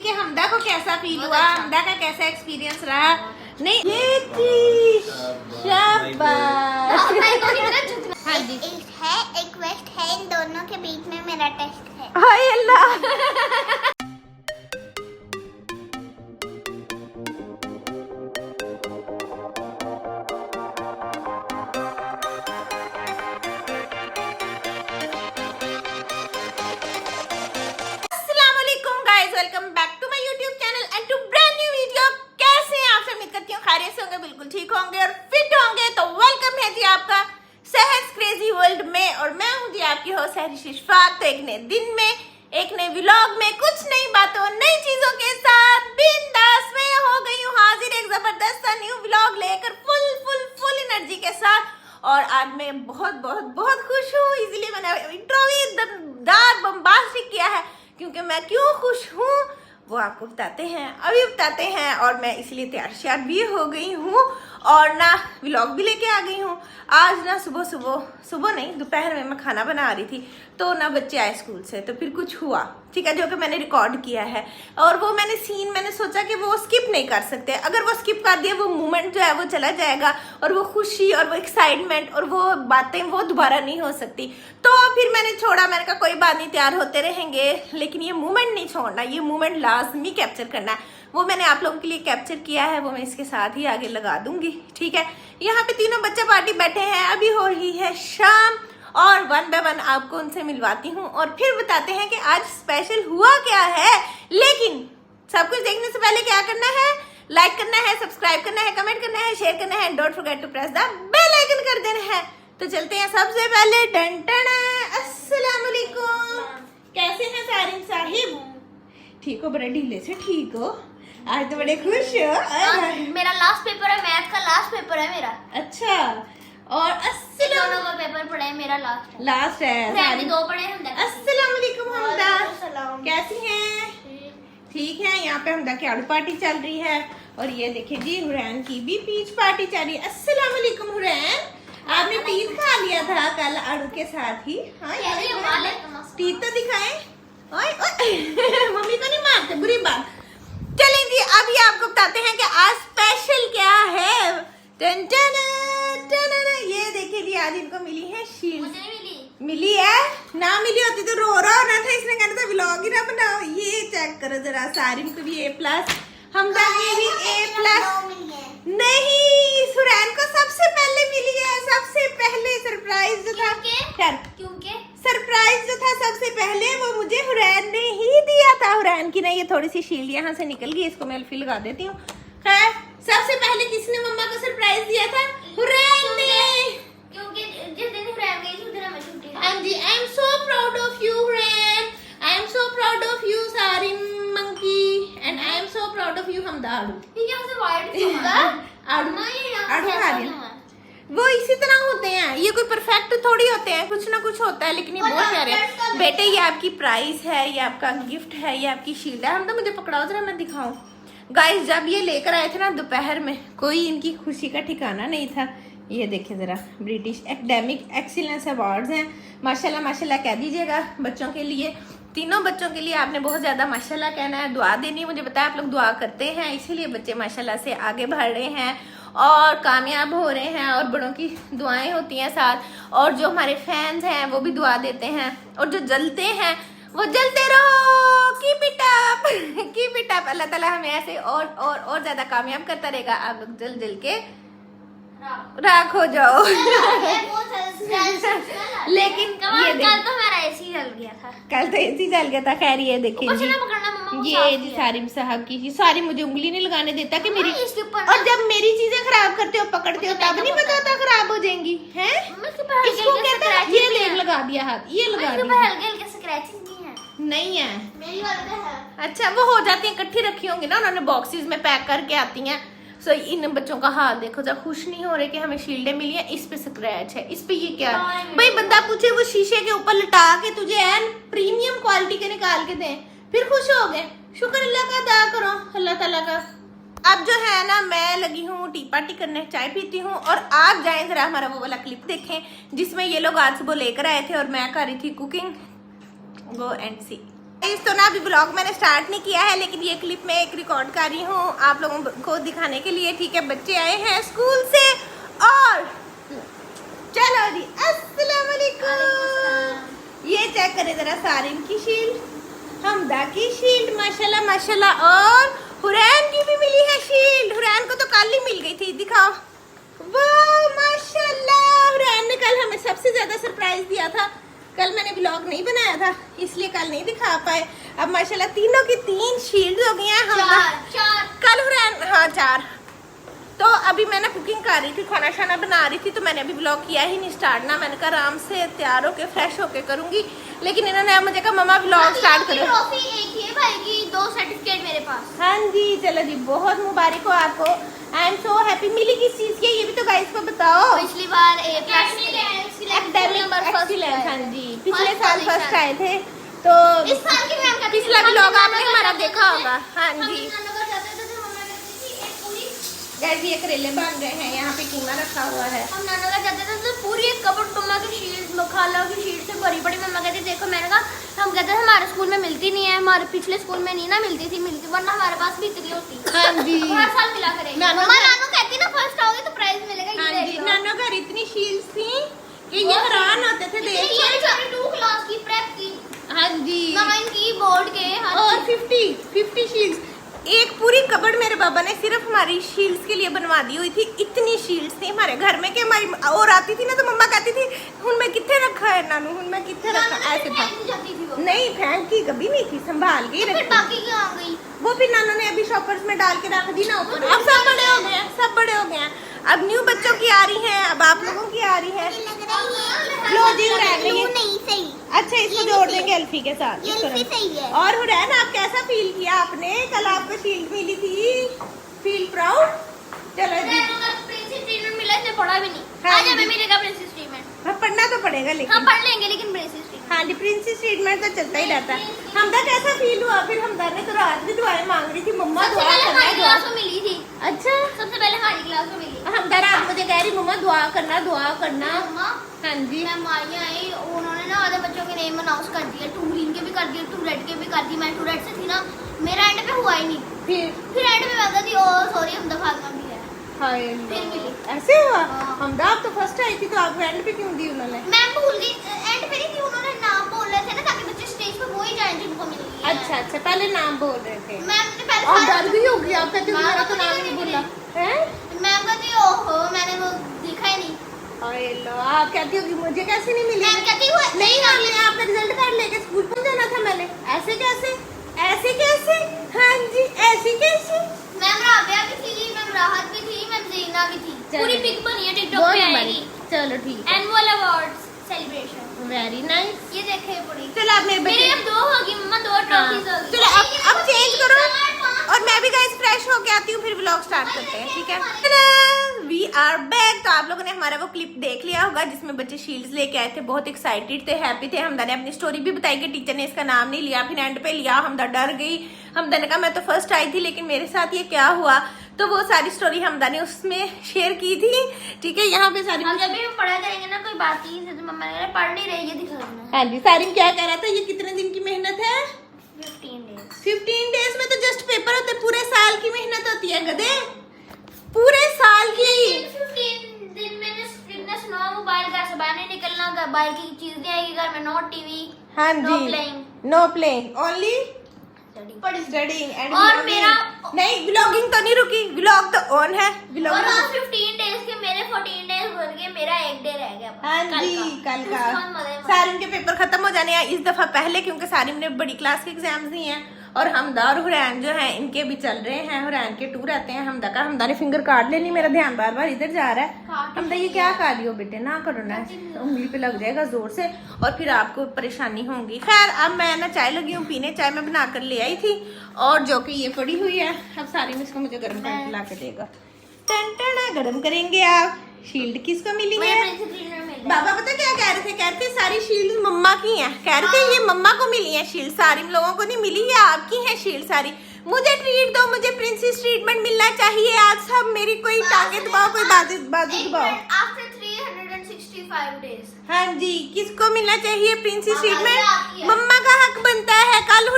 कि हमदा को कैसा फील हुआ, हमदा का कैसा एक्सपीरियंस रहा। नहीं ये चीज शाबाश। हाँ जी एक वेस्ट है, इन दोनों के बीच में मेरा टेस्ट है। हाय अल्लाह। Welcome back to my YouTube channel and to brand new video. कैसे हैं आप सब? उम्मीद करती हूँ खैरियत से होंगे, बिल्कुल ठीक होंगे और फिट होंगे। तो वेलकम है जी आपका सहज क्रेजी वर्ल्ड में, और मैं हूँ जी आपकी होस्ट सहज इशफाक। तो एक नए दिन में, एक नए व्लॉग में, कुछ नई बातों, नई चीजों के साथ बिंदास में हो गई हूँ हाजिर एक जबरदस्त सा न्यू व्लॉग लेकर, फुल एनर्जी के साथ। और आज मैं बहुत खुश हूँ। इसीलिए मैंने इंट्रो भी दमदार बम्बास्टिक किया है, क्योंकि मैं क्यों खुश हूँ वो आपको बताते हैं। और मैं इसलिए तैयार श्यार भी हो गई हूँ और ना व्लॉग भी लेके आ गई हूँ। आज ना सुबह नहीं, दोपहर में मैं खाना बना रही थी, तो ना बच्चे आए स्कूल से, तो फिर कुछ हुआ, ठीक है, जो कि मैंने रिकॉर्ड किया है। और वो मैंने सोचा कि वो स्किप नहीं कर सकते। अगर वो स्किप कर दिया, वो मोमेंट जो है वो चला जाएगा, और वो खुशी और वो एक्साइटमेंट और वो बातें वो दोबारा नहीं हो सकती। तो फिर मैंने छोड़ा, मैंने कहा कोई बात नहीं, तैयार होते रहेंगे, लेकिन ये मोमेंट नहीं छोड़ना, ये मोमेंट लाजमी कैप्चर करना है। वो मैंने आप लोगों के लिए कैप्चर किया है, वो मैं इसके साथ ही आगे लगा दूंगी, ठीक है। यहाँ पे तीनों बच्चे पार्टी बैठे हैं, अभी हो रही है शाम, और वन बाय वन आपको उनसे मिलवाती हूँ और फिर बताते हैं कि आज स्पेशल हुआ क्या है। लेकिन सब कुछ देखने से पहले क्या करना है? लाइक करना है, सब्सक्राइब करना है, कमेंट करना है, शेयर करना है, don't forget to press the bell icon कर देना है। तो चलते हैं सबसे पहले। अस्सलाम वालेकुम, कैसे हैं सारिन साहिब? ठीक हो? बड़े ढीले से ठीक हो? आज तो बड़े खुश हो। मेरा लास्ट पेपर है, मैथ का लास्ट पेपर है मेरा। अच्छा, और दोनों का पेपर पढ़ा है, मेरा लास्ट है। दो पढ़े हैं। अस्सलाम वालेकुम हमदा, कैसी हैं? ठीक है। यहाँ पे हमदा की आड़ू पार्टी चल रही है, और ये देखिए जी हुरैन की भी पीच पार्टी चल रही है। अस्सलाम वालेकुम हुरैन, आपने टीथ खा लिया था कल आड़ू के साथ ही। टीथ तो दिखाएं। मम्मी को नहीं मारते, बुरी बात। चलें जी, अभी आपको बताते हैं कि आज स्पेशल क्या है। टन टन टन। ये देखिए जी, आज इनको मिली है शील्ड। मिली है, ना मिली होती तो रो रहा होना था, इसने कहना था व्लॉग ही ना बनाओ। ये चेक करो जरा, सारिन को भी A+, हमदा को भी A+। नहीं, सुरैन को सबसे पहले मिली है, सबसे पहले सरप्राइज जो था। क्योंकि सरप्राइज जो था सबसे पहले वो मुझे हुरैन ने ही दिया था। हुरैन की ना ये थोड़ी सी शील्ड यहाँ से निकल गई, इसको मैं अल्फी लगा देती हूँ। खैर, सबसे पहले किसने मम्मा को सरप्राइज दिया था? हुरैन ने। क्योंकि जिस दिन हुरैन गई थी उस दिन हमें छुट्टी थी। हाँ जी, I am so proud of you Hurain, I am so proud of you Sarin monkey, and I am so proud of you Hamda. आड़ू खा लिया। वो इसी तरह होते हैं, ये कोई परफेक्ट थोड़ी होते हैं, कुछ ना कुछ होता है, लेकिन ये बहुत प्यारे हैं। बेटे ये आपकी प्राइस है, ये आपका गिफ्ट है, ये आपकी शील्ड है। हम तो मुझे पकड़ाओ जरा, मैं दिखाऊं। गाइस, जब ये लेकर आए थे ना दोपहर में, कोई इनकी खुशी का ठिकाना नहीं था। ये देखिए जरा, ब्रिटिश एकेडमिक एक्सीलेंस अवार्ड्स हैं। माशाल्लाह माशाल्लाह कह दीजिएगा बच्चों के लिए, तीनों बच्चों के लिए आपने बहुत ज्यादा माशाल्लाह कहना है, दुआ देनी है। मुझे पता है आप लोग दुआ करते हैं, इसीलिए बच्चे माशाल्लाह से आगे बढ़ रहे हैं और कामयाब हो रहे हैं, और बड़ों की दुआएं होती हैं साथ। और जो हमारे फैंस हैं वो भी दुआ देते हैं, और जो जलते हैं वो जलते रहो। Keep it up. अल्लाह ताला हमें ऐसे और ज्यादा कामयाब करता रहेगा। आप लोग जल के राख हो जाओ। लेकिन ये कल तो हमारा एसी जल गया था। कल तो एसी जल गया था। खैर ये देखिए जी, ये जी सारिम साहब की जी, सारी मुझे उंगली नहीं लगाने देता कि मेरी, और जब मेरी चीजें खराब करते हो, पकड़ते हो, तब नहीं पता होता खराब हो जाएंगी हैं। इसको कहते हैं, ये देख लगा दिया हाथ, ये लगा दिया। नहीं है, मेरी वाली है। अच्छा, वो हो जाती है, इकट्ठी रखी होंगी ना उन्होंने, बॉक्सेस में पैक करके आती हैं। सो इन बच्चों का हाल देखो, जब खुश नहीं हो रहे कि हमें शील्डें मिली हैं। इस पे स्क्रैच है, इस पे ये क्या है भाई? बंदा पूछे वो शीशे के ऊपर लटा के तुझे एन प्रीमियम क्वालिटी के निकाल के दें, फिर खुश हो गए। शुक्र अल्लाह का अदा करो, अल्लाह ताला का। अब जो है ना, मैं लगी हूँ टी पार्टी करने, चाय पीती हूँ, और आप जाएं जरा हमारा वो वाला क्लिप देखें जिसमें ये लोग आज सुबह लेकर आए थे और मैं कर रही थी कुकिंग। गो एंड सी। तो ना अभी ब्लॉग मैंने स्टार्ट नहीं किया है, लेकिन ये क्लिप मैं एक रिकॉर्ड कर रही हूँ आप लोगों को दिखाने के लिए। ठीक है, बच्चे आए हैं स्कूल से और चलो जी अस्सलाम वालेकुम। ये चेक करें जरा सारिम की शील्ड, हमदा की शील्ड, माशाल्लाह माशाल्लाह, और हुरैन की भी मिली है शील्ड। हुरैन को तो कल ही मिल गई थी, दिखाओ। वाह माशाल्लाह, हुरैन ने कल हमें सबसे ज्यादा सरप्राइज दिया था। कल मैंने ब्लॉग नहीं बनाया था इसलिए कल नहीं दिखा पाए। अब माशाल्लाह तीनों की 3 शील्ड हो गई हैं। चार। कल हुरैन, हाँ 4। तो अभी मैंने कुकिंग कर रही थी, खाना शाना बना रही थी, तो मैंने अभी ब्लॉग किया ही नहीं स्टार्ट ना। मैंने कहा आराम से तैयार होके फ्रेश होके करूंगी, लेकिन इन्होंने मुझे कहा मम्मा ब्लॉग स्टार्ट करो। ट्रॉफी एक ही है भाई की, 2 सर्टिफिकेट मेरे पास। हाँ जी, चलो जी, बहुत मुबारक हो आपको। आई एम सो हैप्पी। मिली किस चीज की, ये भी तो गाइस को बताओ। पिछली बार A+ एकेडमिक एक्सीलेंस। हाँ जी, पिछले साल फर्स्ट आए थे, तो इस साल की मैम का पिछला ब्लॉग आपने हमारा देखा होगा। हाँ जी गाइस, ये करेले बन रहे हैं, यहाँ पे कीमा रखा हुआ है। हम नाना का जाते थे तो पूरी एक कपड़ मम्मा की शीट, खाला की शीट से भरी पड़ी। मम्मा कहती देखो, मैंने कहा हम कहते थे हमारे स्कूल में मिलती नहीं है, हमारे पिछले स्कूल में नहीं ना मिलती थी, वरना हमारे पास भी इतनी होती। हाँ जी, हर साल मिला करेंगे। नानू कहती ना फर्स्ट आओगे तो प्राइज मिलेगा। हाँ जी, नानो घर इतनी शील्ड्स थी कि ये हैरान होते थे देख ये बेचारे 2 क्लास की प्रेप की। हाँ जी, 9 की बोर्ड के और 50 शील्ड्स। एक पूरी कबड़ मेरे बाबा ने सिर्फ हमारी शील्ड्स के लिए बनवा दी हुई थी। इतनी शील्ड्स थी हमारे घर में कि हमारी और आती थी ना तो मम्मा कहती थी हुन मैं कितने रखा है नानू, हुन मैं कितने रखा। ऐसे था, नहीं फेंक की कभी नहीं थी, संभाल के रखी। बाकी क्या आ गई वो भी नानू ने अभी शॉपर्स में डाल के रख दी ना ऊपर। अब सब बड़े हो गए हैं, सब बड़े हो गए हैं। अब न्यू बच्चों की आ रही है, अब आप लोगों की आ रही है। लो जी हुरैन, नहीं सही। अच्छा इसको जोड़ देंगे अल्फी के साथ। ये सही है। और हुरैन, आप कैसा फील किया आपने? कल आपको शील्ड मिली थी, फील प्राउड? चलो जी, प्रिंसेस ट्रीटमेंट मिला, इसने पढ़ा भी नहीं। हाँ आज जी। हमें मिलेगा प्रिंसेस ट्रीटमेंट। हाँ, पढ़ना तो पड़ेगा हाँ लेकिन। पढ़ लेंगे, लेकिन प्रिंसेस ट्रीटमेंट। हाँ जी, प्रिंसेस ट्रीटमेंट तो चलता ही रहता है। हमदा कैसा फील हुआ फिर? हमदा ने तो रात भी दुआएं मांग रही थी, मम्मा सबसे दुआ पहले करना, हाई दुआ। क्लास में मिली थी। अच्छा, सबसे पहले हाई क्लास में मिली। हमदा रात मुझे कह रही मम्मा दुआ करना, दुआ करना। मम्मा हाँ जी, मैं मारिया आई, उन्होंने ना आधे बच्चों के नेम अनाउंस कर दिए, 2 ग्रीन के भी कर दिए, 2 रेड के भी कर दिए। मैं 2 रेड से थी ना, मेरा एंड पे हुआ ही नहीं। फिर एंड में मैं कहती ओ सॉरी हम दफा भी है। हाय फिर मिली। ऐसे हुआ? हाँ। हमदा आप तो फर्स्ट आई थी, तो आप एंड पे क्यों दी उन्होंने? मैं भूल गई, एंड पे नहीं थी, उन्होंने नाम बोल रहे थे ना ताकि बच्चे स्टेज पे वो ही जाए जिनको मिली है। अच्छा अच्छा, पहले नाम बोल रहे थे। मैम ने पहले और सारा- डर भी होगी आप, कहते हो हाँ, मेरा तो तो नाम नहीं नहीं मिली। बोला है। मैम कहती ओहो मैंने वो देखा ही नहीं। हाय लो, आप कहती होगी मुझे कैसे नहीं मिली? मैम कहती हुआ नहीं वाले, आपका रिजल्ट कार्ड लेके स्कूल पहुंच जाना था मैंने। ऐसे कैसे, ऐसे कैसे? हाँ जी, ऐसे कैसे? मैम राबिया भी थी, मैम राहत भी थी, मैम जीना भी थी। चलो। पूरी पिक बनी है, टिकटॉक बहुत पे बड़ी। आएगी। चलो ठीक है, annual awards celebration. Very nice. ये देखे पड़ी। चलो आप मेरे मेरे बच्चे, अब 2 होगी मम्मा, 2 ट्रॉफीज होगी। चलो अब चेंज करो और मैं भी गाइस फ्रेश होके आती हूँ, फिर व्लॉग स्टार्ट करते हैं, ठीक है? We are back. तो आप लोगों ने हमारा वो क्लिप देख लिया होगा जिसमें बच्चे शील्ड्स लेके आए थे, बहुत एक्साइटेड थे, हैप्पी थे। हमदा ने अपनी स्टोरी भी बताई कि टीचर ने इसका नाम नहीं लिया, फिर एंड पे लिया। हमदा डर गई, हमदा ने कहा मैं तो फर्स्ट आई थी लेकिन मेरे साथ ये क्या हुआ। तो वो सारी स्टोरी हमदा ने उसमें शेयर की थी, ठीक है? यहाँ पे सारी, हम जब भी हम पढ़ा करेंगे ना कोई बात ही तो मम्मा ने कहा, पढ़ नहीं रही है दिखा देना। हाँ जी, सारिम क्या कह रहा था? ये कितने दिन की मेहनत है? 15 डेज। 15 डेज में तो जस्ट पेपर होते, पूरे साल की मेहनत होती है गधे, पूरे साल की। 15 दिन में स्ट्रिक्टनेस नो, मोबाइल घर से बाहर नहीं निकलना, घर बाहर की चीज नहीं आएगी घर में, नो टीवी, हाँ नो जी, playing, no playing, only study. Studying and और मेरा नहीं, व्लॉगिंग तो नहीं रुकी, व्लॉग तो ऑन है। और व्लॉगिंग, आज 15 डेज के मेरे 14 डेज बन गए, मेरा 1 डे रह गया बस, हाँ जी, कल का उसके बाद मजे। सारिम के पेपर खत्म हो जाने हैं इस दफा पहले, क्योंकि सारिम ने बड़ी क्लास के एग्जाम्स दिए हैं और हमदा और हुरैन जो है इनके भी चल रहे हैं। हुरैन के 2 रहते हैं, हमदा ने फिंगर काट ले ली, मेरा ध्यान बार बार इधर जा रहा है। हमदा ये क्या कर रही हो बेटे? ना करो ना, उंगली पे लग जाएगा जोर से और फिर आपको परेशानी होगी। खैर अब मैं ना चाय लगी हूँ पीने, चाय मैं बना कर ले आई थी और जो कि ये पड़ी हुई है। अब सारिम इसको मुझे गर्म करके ला के देगा। टन टन, गर्म करेंगे आप। शील्ड किसको मिली है? बाबा पता क्या कह रहे थे? कहते सारी शील्ड मम्मा की हैं, कह रहे थे ये मम्मा को मिली है शील्ड, सारी लोगों को नहीं मिली, ये आपकी है शील्ड सारी। मुझे ट्रीट दो, मुझे प्रिंसेस ट्रीटमेंट मिलना चाहिए आज। सब मेरी कोई टांगे दबाओ, कोई बाजू दबाओ। After 365 days. हाँ जी, किसको मिलना चाहिए प्रिंसेस मम्मा ट्रीटमेंट? की है। मम्मा का हक बनता है। कल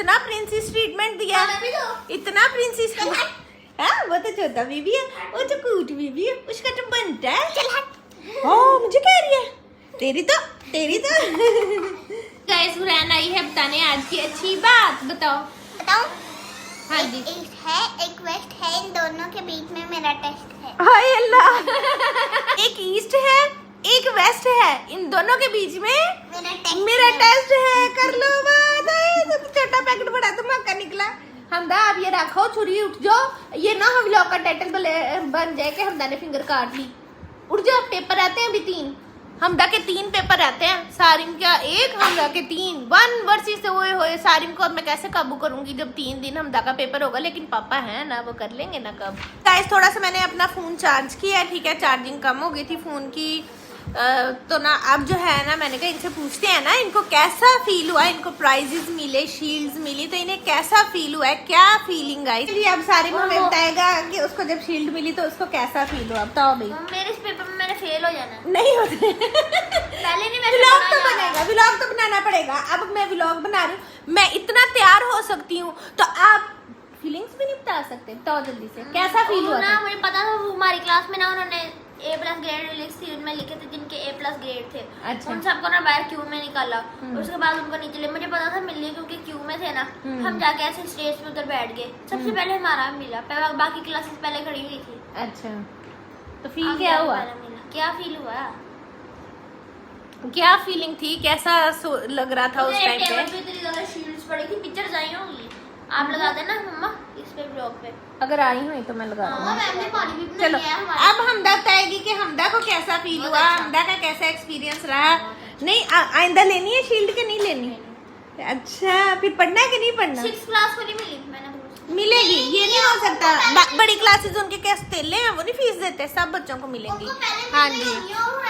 इतना प्रिंसेस ट्रीटमेंट दिया है, इतना प्रिंसेस। हाँ वो तो छोटा बीबी है, वो तो क्यूट बीबी है, उसका तो बनता है। हाँ मुझे कह रही है तेरी तो गाइस हुरैन आई है बताने आज की अच्छी बात। बताओ। हाँ जी। ईस्ट है एक वेस्ट है, इन दोनों के बीच में मेरा टेस्ट है। हाय अल्लाह। एक ईस्ट है एक वेस्ट है, इन दोनों के बीच में मेरा टेस्ट है। कर लो बात। तो छोटा पैकेट बड़ा धमाका निकला। हमदा आप ये रखो, छुरी उठ जाओ, ये ना हम व्लॉग का टाइटल बन जाए कि हमदा ने फिंगर काट ली। उठ जाओ, पेपर आते हैं अभी 3, हमदा के 3 पेपर आते हैं, सारिम का 1, हमदा के 3। 1 वर्सेस होए सारिम को अब मैं कैसे काबू करूंगी जब 3 दिन हमदा का पेपर होगा, लेकिन पापा है ना वो कर लेंगे ना। कब गाइस थोड़ा सा मैंने अपना फोन चार्ज किया है, ठीक है, चार्जिंग कम हो गई थी फोन की। तो ना अब जो है ना मैंने कहा इनसे पूछते हैं ना इनको कैसा फील हुआ, इनको प्राइजेस मिले, शील्ड्स मिली, तो इन्हें कैसा फील हुआ है, क्या फीलिंग आई। चलिए अब सारी हमें बताएगा कि उसको जब शील्ड मिली तो उसको कैसा फील हुआ। बताओ भाई। मेरे इस पेपर में मैंने फेल हो जाना नहीं होते। पहले नहीं, मैं व्लॉग तो बनेगा, व्लॉग तो बनाना पड़ेगा। अब मैं व्लॉग बना रही हूँ, मैं इतना तैयार हो सकती हूँ, तो आप फीलिंग्स भी नहीं बता सकते। बताओ जल्दी से कैसा फील हुआ ना। मुझे पता था हमारी क्लास में ना उन्होंने A+ ग्रेड लिस्ट थी, उनमें लिखे थे जिनके A+ ग्रेड थे। अच्छा। उन सबको ना बाहर क्यू में निकाला, उसके बाद उनको नीचे ले। मुझे पता था मिलने क्योंकि क्यू में थे ना। हम जाके ऐसे स्टेज पे उधर बैठ गए, सबसे पहले हमारा मिला, बाकी क्लासेस पहले खड़ी हुई थी। अच्छा तो फील क्या हुआ, क्या फील हुआ, क्या फीलिंग थी, कैसा लग रहा था उस टाइम पे। इतनी ज्यादा शील्ड्स पड़ी थी, पिक्चर्स आई होंगी, आप लगा देना मम्मा इस पे ब्लॉग पे। अगर आई हुई तो मैं लगा दूंगी। चलो अब अब हमदा बताएगी कि हमदा को कैसा फील हुआ, हमदा का कैसा एक्सपीरियंस रहा। नहीं आइंदा लेनी है शील्ड के नहीं लेनी है। अच्छा फिर पढ़ना है कि नहीं पढ़ना। 6th क्लास को नहीं मिली, मैंने मिलेगी, ये नहीं हो सकता। बड़ी क्लासेस उनके कैसे तेले हैं, वो नहीं फीस देते, सब बच्चों को मिलेंगी। हाँ जी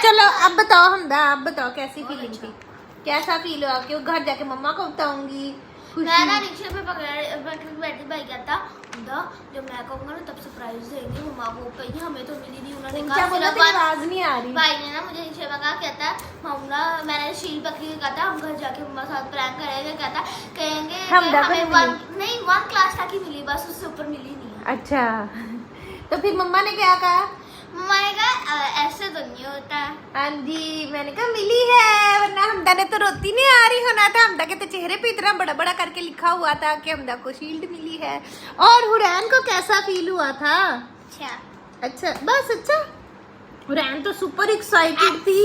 चलो अब बताओ हमदा, आप बताओ कैसी फीलिंग थी, कैसा फील हुआ। क्यों घर जाके मम्मा को बताऊंगी। मैं ना रिक्शे पे बैठी भाई कहता जब मैं कहूँगा ना तब सरप्राइज देंगे मम्मा को, कहीं हमें तो मिली नहीं। उन्होंने कहा आवाज नहीं आ रही। भाई ने ना मुझे रिक्शे में कहा, कहता मम्मा, मैंने शील पकड़ी के कहता हम घर जाके मम्मा साथ प्रैंक करेंगे, कहता कहेंगे हमें नहीं 1 क्लास तक ही मिली, बस उससे ऊपर मिली नहीं। अच्छा तो फिर मम्मा ने क्या कहा। मम्मा ने कहा ऐसे तो नहीं होता। हाँ जी मैंने कहा मिली है, वरना हमदा ने तो रोती नहीं आ रही होना था। हमदा के तो चेहरे पे इतना बड़ा बड़ा करके लिखा हुआ था कि हमदा को शील्ड मिली है। और हुरैन को कैसा फील हुआ था। अच्छा बस। अच्छा हुरैन तो सुपर एक्साइटेड थी।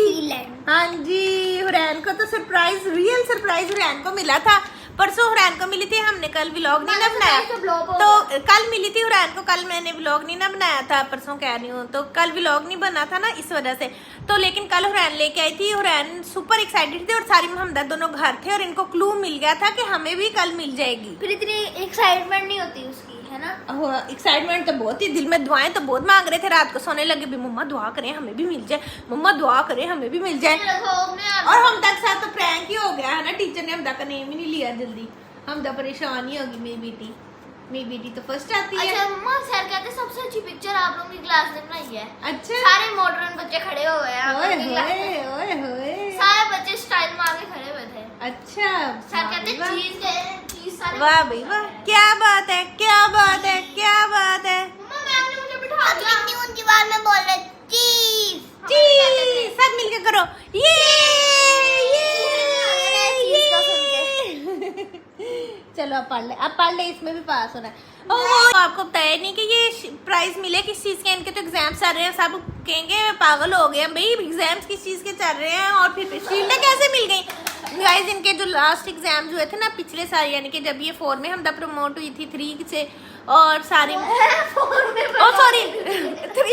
हाँ जी हुरैन को तो सरप्राइज, रियल सरप्राइज हुरैन को मिला था। परसों हुरैन को मिली थी, हमने कल व्लॉग नहीं ना बनाया, तो कल मिली थी हुरैन को, कल मैंने व्लॉग नहीं ना बनाया था, परसों कह रही हूँ, तो कल व्लॉग नहीं बना था ना इस वजह से। तो लेकिन कल हुरैन लेके आई थी, हुरैन सुपर एक्साइटेड थी और सारिम हमदा दोनों घर थे और इनको क्लू मिल गया था कि हमें भी कल मिल जाएगी। फिर इतनी एक्साइटमेंट नहीं होती उसकी, है ना। एक्साइटमेंट तो बहुत ही, दिल में दुआएं तो बहुत मांग रहे थे। रात को सोने लगे भी मम्मा दुआ करें हमें भी मिल जाए, मम्मा दुआ करें हमें भी मिल जाए। और हमदा के साथ तो प्रैंक ही हो गया है ना, टीचर ने हमदा का नेम ही नहीं लिया जल्दी। हमदा परेशान ही होगी। मेरी बेटी तो फर्स्ट आती है। अच्छा मम्मा सर कहते सबसे अच्छी पिक्चर आप लोगों की क्लास ने बनाई है। अच्छा सारे मॉडर्न बच्चे खड़े हुए हैं, ओए सारे बच्चे स्टाइल मार के खड़े हुए थे। अच्छा सर कहते चीज सारे। वाह भाई वाह, क्या बात है क्या बात है क्या बात है। मम्मा मैम ने मुझे बिठा दिया, उन दीवार में बोल रहे चीज चीज, सब मिलके करो ये। चलो अब पढ़ ले, इसमें भी पास होना है। ओह आपको बताया नहीं कि ये प्राइज मिले किस चीज के। इनके तो एग्जाम चल रहे हैं, सब कहेंगे पागल हो गए भाई, एग्जाम्स किस चीज के चल रहे हैं और फिर शील्डें कैसे मिल गई। गाइस इनके जो लास्ट एग्जाम हुए थे ना पिछले साल, यानी कि जब ये 4 में हमदा प्रमोट हुई थी 3 से, और सारी 3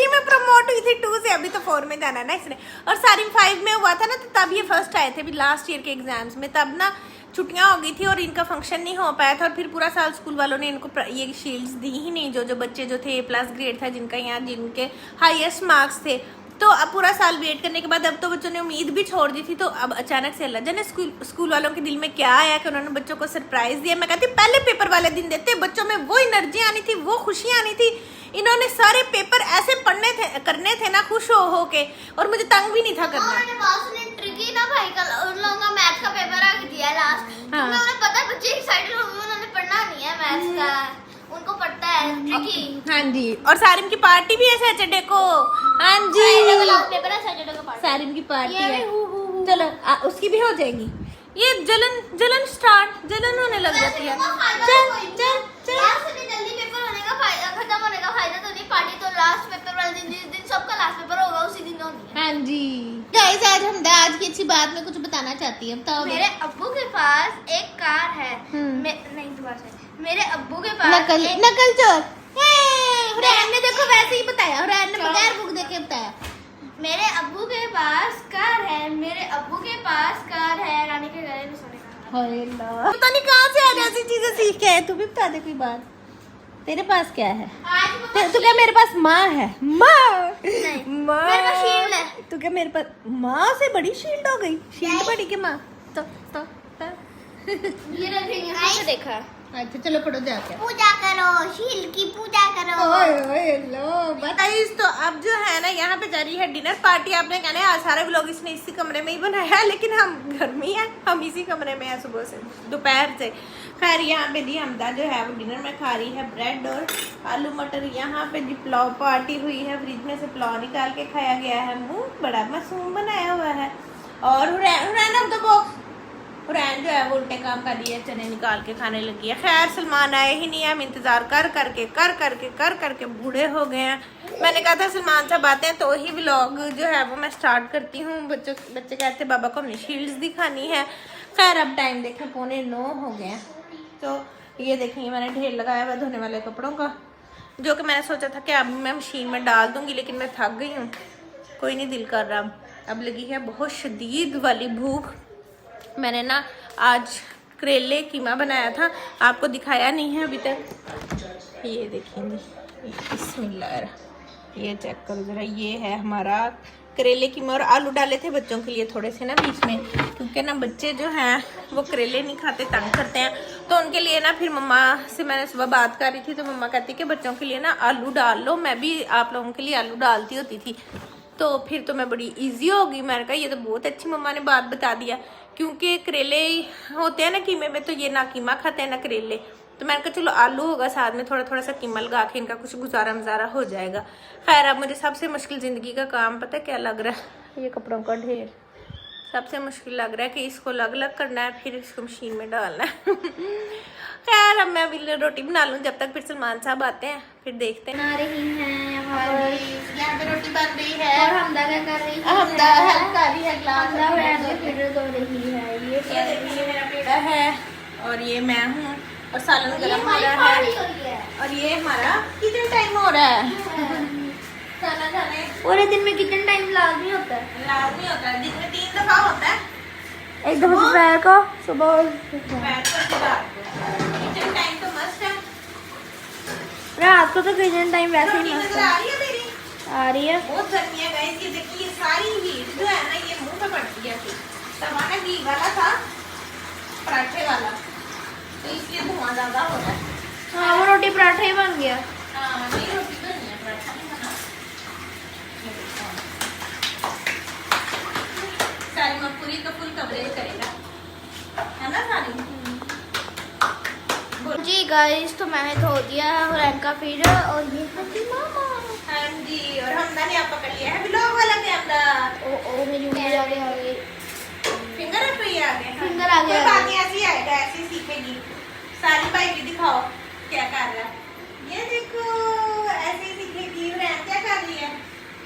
में प्रमोट हुई थी 2 से, अभी तो 4 में जाना ना इसने। और सारी 5 में हुआ था ना, तो तब ये फर्स्ट आए थे लास्ट ईयर के एग्जाम्स में। तब ना छुट्टियां हो गई थी और इनका फंक्शन नहीं हो पाया था, और फिर पूरा साल स्कूल वालों ने इनको ये शील्ड्स दी ही नहीं। जो बच्चे जो थे A+ ग्रेड था जिनका, यहाँ जिनके हाईएस्ट मार्क्स थे, तो अब पूरा साल वेट करने के बाद अब तो बच्चों ने उम्मीद भी छोड़ दी थी। तो अब अचानक से अल्लाह जाने स्कूल वालों के दिल में क्या आया कि उन्होंने बच्चों को सरप्राइज दिया। मैं कहती पहले पेपर वाले दिन देते, बच्चों में वो एनर्जी आनी थी, वो खुशियाँ आनी थी। इन्होंने सारे पेपर ऐसे करने थे ना खुश हो के, और मुझे तंग भी नहीं था करना। ट्रिकी ना भाई, कल उन लोगों का मैथ का पेपर आ दिया लास्ट। हाँ। तो उन्हें पता है बच्चे एक्साइटेड हो गए, उन्होंने ट्रिकी। हाँ जी, और सारिम की पार्टी भी है सैटरडे को। हाँ जी, लास्ट पेपर है सैटरडे को पार्टी। सारिम की पार्टी ये है। भी हु। चलो उसकी भी हो जाएगी। ये जलन स्टार्ट, जलन होने लग जाती है। चल चल चल, जल्दी पेपर होने का फायदा, खत्म होने का फायदा तो नहीं, पार्टी तो लास्ट पेपर वाले दिन, जिस दिन सबका लास्ट पेपर होगा उसी दिन होनी है। हाँ जी गाइस, आज हम आज की अच्छी बात में कुछ बताना चाहती है। तो मेरे अब्बू के पास एक कार है। नहीं दोबारा से। मेरे अब्बू के पास नकल चोर। हुरैन ने देखो वैसे ही बताया, हुरैन ने बगैर बुक देके बताया। मेरे अब्बू के पास कार है। मेरे अब्बू के पास कार है। रानी के गले में सोने का हार। हाय अल्लाह, पता नहीं कहाँ से आज ऐसी चीजें सीख के आए। तू भी बता दे कोई बात। तेरे पास क्या है? तू क्या मेरे पास माँ है? माँ नहीं, माँ मेरे पास शील्ड है। तू क्या मेरे पास माँ से बड़ी शील्ड हो गई? शील्ड बड़ी के माँ तो ये रखेंगे हमने देखा। अच्छा चलो पढ़ो जाके। पूजा करो, शील्ड की पूजा करो। गाइस तो अब जो है ना, यहाँ पे जा रही है डिनर पार्टी। आपने कहना है आज सारे व्लॉग इसने इसी कमरे में ही बनाया है, लेकिन हम घर में ही हैं, हम इसी कमरे में हैं सुबह से, दोपहर से। खैर यहाँ पे जी हमदा जो है वो डिनर में खा रही है ब्रेड और आलू मटर। यहाँ पे जी पुलाव पार्टी हुई है, फ्रिज में से पुलाव निकाल के खाया गया है। मुँह बड़ा मासूम बनाया हुआ है। और हुरैन अब तो बॉक्स, हुरैन जो है वो उल्टे काम कर रही है, चने निकाल के खाने लगी है। खैर सलमान आए ही नहीं है, हम इंतजार कर करके बूढ़े हो गए हैं। मैंने कहा था सलमान साहब आते हैं तो ही व्लॉग जो है वो मैं स्टार्ट करती हूँ। बच्चे कहते बाबा को हमने शील्ड्स दिखानी है। खैर अब टाइम देखें 8:45 हो गए हैं। तो ये देखेंगे मैंने ढेर लगाया हुआ धोने वाले कपड़ों का, जो कि मैंने सोचा था कि अब मैं मशीन में डाल दूंगी, लेकिन मैं थक गई हूँ, कोई नहीं दिल कर रहा। अब लगी है बहुत शदीद वाली भूख। मैंने ना आज करेले कीमा बनाया था, आपको दिखाया नहीं है अभी तक। ये देखेंगे, बिस्मिल्लाह, ये चेक करो जरा। ये है हमारा करेले कीमा, और आलू डाले थे बच्चों के लिए थोड़े से ना बीच में, क्योंकि ना बच्चे जो हैं वो करेले नहीं खाते, तंग करते हैं। तो उनके लिए ना फिर मम्मा से मैंने सुबह बात कर रही थी, तो मम्मा कहती कि बच्चों के लिए ना आलू डाल लो। मैं भी आप लोगों के लिए आलू डालती होती थी, तो फिर तो मैं बड़ी इजी होगी। मैंने कहा ये तो बहुत अच्छी मम्मा ने बात बता दिया, क्योंकि करेले होते हैं ना कीमे में, तो ये ना कीमा खाते हैं ना करेले। तो मैंने कहा चलो आलू होगा साथ में, थोड़ा थोड़ा सा कीमा लगा के इनका कुछ गुजारा मजारा हो जाएगा। खैर अब मुझे सबसे मुश्किल ज़िंदगी का काम पता है क्या लग रहा है? ये कपड़ों का ढेर सबसे मुश्किल लग रहा है कि इसको अलग अलग करना है, फिर इसको मशीन में डालना है। खैर अब मैं अभी रोटी बना लूँ, जब तक फिर सलमान साहब आते हैं फिर देखते हैं। बना रही हैं यहाँ पे रोटी बन रही है और हमदा क्या कर रही है? हमदा हेल्प कर रही है, ग्लास फिर धो रही है। ये देखिए मेरा बेटा है और ये मैं हूँ, और सालन गरम हो रहा है, और ये हमारा किचन टाइम हो रहा है। खाना खाने पूरे दिन में कितने टाइम लाजमी होता है? लाजमी होता है, दिन में 3 दफा होता है, एक दफा दोपहर को, सुबह। किचन टाइम तो मस्त है। रात को तो किचन टाइम वैसे ही मस्त नजर है। आ रही है मेरी? आ रही है। बहुत गर्मी है गाइस, ये देखिए ये सारी हीट जो है ना ये मुंह पे पड़ती है। टमाटर घी वाला था, पराठे वाला, तो इसलिए धुआं ज्यादा हो रहा है। हाँ वो रोटी पराठा ही बन गया। हाँ नहीं रोटी तो नहीं है, पराठा नहीं बना। सारी में पूरी का फुल कवरेज करेगा, है ना सारी? जी गाइस तो मैंने धो दिया है हुरैन का फिर, और ये है मामा। हाँ जी, और हमदा ने आप पकड़ लिया है व्लॉग वाला कैमरा। ओ मेरी उंगली आगे आ गई। फिंगर अप ही आ गए। फिंगर आ गया। कोई बात नहीं, ऐसे ही आएगा, ऐसे ही सीखेगी। सारी भाई भी दिखाओ क्या कर रहा है। ये देखो ऐसे ही सीखेगी। हुरैन क्या कर रही है?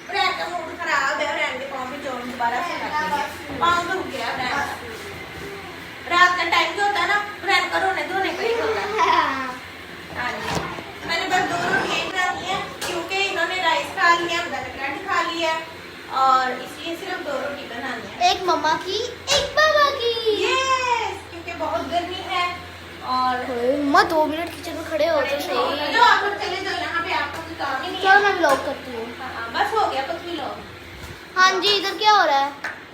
हुरैन का मूड खराब है, हुरैन के पाँव पे जोर दोबारा से लग गई है, पाँव तो रुक गया हुरैन का। रात का टाइम जो होता है ना, हुरैन का रोने धोने का ही होता है। हाँ जी, मैंने बस 2 रोटियां बनाई है, क्योंकि इन्होंने राइस खा लिया, हमदा ने ब्रेड खा लिया, और इसलिए सिर्फ 2 रोटी बनानी है। एक मम्मा की, एक पापा की। यस, क्योंकि बहुत गर्मी है। और मम्मा 2 मिनट किचन में खड़े हो तो सही। जो आप लोग चले जाओ, यहाँ पे आपको कोई काम ही नहीं चलो है। मैं व्लॉग करती हूँ। हाँ, बस हो गया, कुछ भी लोग। हाँ जी, इधर क्या हो रहा है?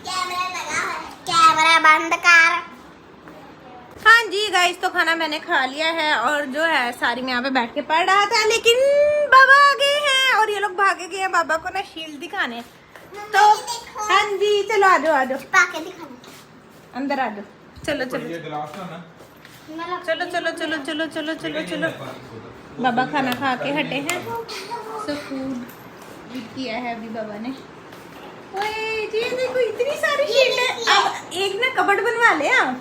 कैमरा लगा है। कैमरा बंद कर। हाँ जी गाइस, तो खाना मैंने खा लिया है, और जो है सारी में यहाँ पे बैठ के पढ़ रहा था, लेकिन बाबा आ गए हैं और ये लोग भागे गए हैं बाबा को ना शील्ड दिखाने। तो हाँ जी चलो आ जाओ, पाके दिखाना। अंदर आ जाओ, चलो चलो। ये गिलास था ना? चलो चलो चलो चलो चलो चलो चलो। बाबा खाना खा के हटे हैं, सो फूड किया है अभी बाबा ने। ओए जी देखो इतनी सारी शीट है। अब एक ना कबर्ड बनवा ले आप।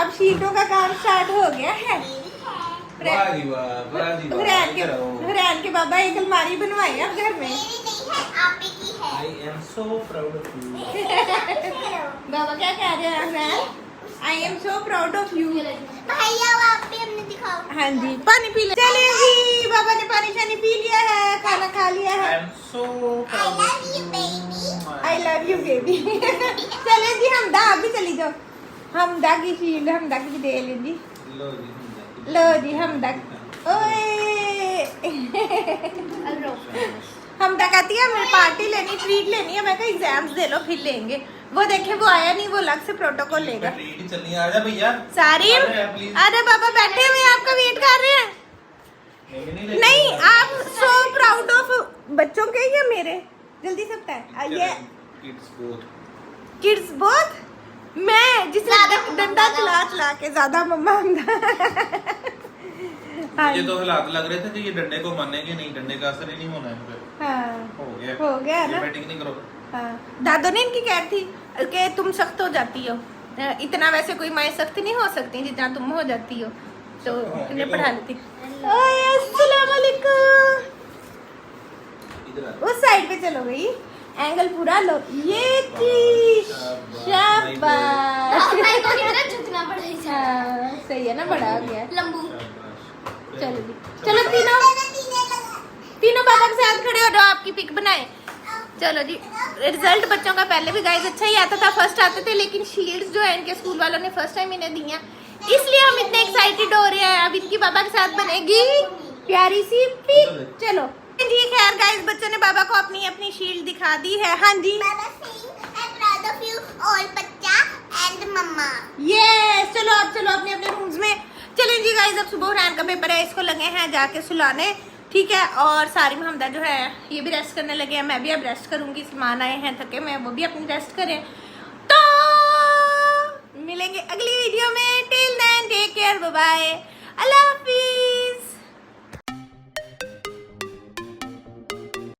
अब शीटों का काम स्टार्ट हो गया है। हरैन के बाबा एक अलमारी बनवाई अब घर में। I am so proud of you. बाबा क्या कह रहे हैं Hurain? I am so proud of you. भैया आप भी हमने दिखाओ। हाँ जी पानी पी ले। चले जी बाबा ने पानी शानी पी लिया है, खाना खा लिया I है। am so proud of you. I love you baby. चले जी हमदा आप भी चली जाओ। हमदा की शील्ड हमदा की दे ले जी। लो जी हमदा। ओए हमदा कहती है हमें पार्टी लेनी, ट्रीट लेनी है। मैं कहा एग्जाम्स दे लो फिर लेंगे। वो देखे वो आया नहीं, वो अलग से प्रोटोकॉल लेगा। ट्रीट ही चलनी है, आजा भैया। सारिम प्लीज। अरे बाबा बैठे हुए हैं, आपका वेट कर रहे हैं। नहीं आप सो प्राउड ऑफ बच्चों के या मेरे? जल्दी सकता है ये किड्स बोथ। मैं जिसने डंडा चला चला के ज्यादा मम्मा मुझे तो हालात लग रहे थे कि ये डंडे को मानेंगे नहीं, डंडे का असर ही नहीं होना है इस पे। हाँ हो गया ना। बैटिंग नहीं करो। हाँ दादो ने इनकी कह थी कि तुम सख्त हो जाती हो। इतना वैसे कोई माए सख्त नहीं हो सकती जितना तुम हो जाती हो, तो इन्हें पढ़ा लेती। ओए अस्सलाम वालेकुम। इधर आ। उस साइड पे चलो गई, एंगल पूरा लो। ये चीज शाबाश। भाई को कितना झुकना पड़ेगा। हाँ, सही है ना, बड़ा हो गया। लंबू चलो जी चलो तीनों बाबा के साथ खड़े हो जाओ, आपकी पिक बनाए। चलो जी रिजल्ट बच्चों का पहले भी गाइस अच्छा ही आता था, फर्स्ट आते थे, लेकिन शील्ड्स जो है इनके स्कूल वालों ने फर्स्ट टाइम इन्हें दी हैं, इसलिए हम इतने एक्साइटेड हो रहे हैं। अब इनकी बाबा के साथ बनेगी प्यारी सी पिक। चलो जी खैर गाइस बच्चों ने बाबा को अपनी अपनी शील्ड दिखा दी है। हाँ जी यस चलो अब चलो अपने अपने रूम्स में। चलें जी गाइस अब सुबह रैन का पेपर है, इसको लगे हैं जाके सुलाने, ठीक है। और सारी हमदा जो है ये भी रेस्ट करने लगे हैं, मैं भी अब रेस्ट करूंगी। सामान आए हैं थके मैं, वो भी अपनी रेस्ट करें। तो मिलेंगे अगली वीडियो में। Till then take care, bye bye, अल्लाह।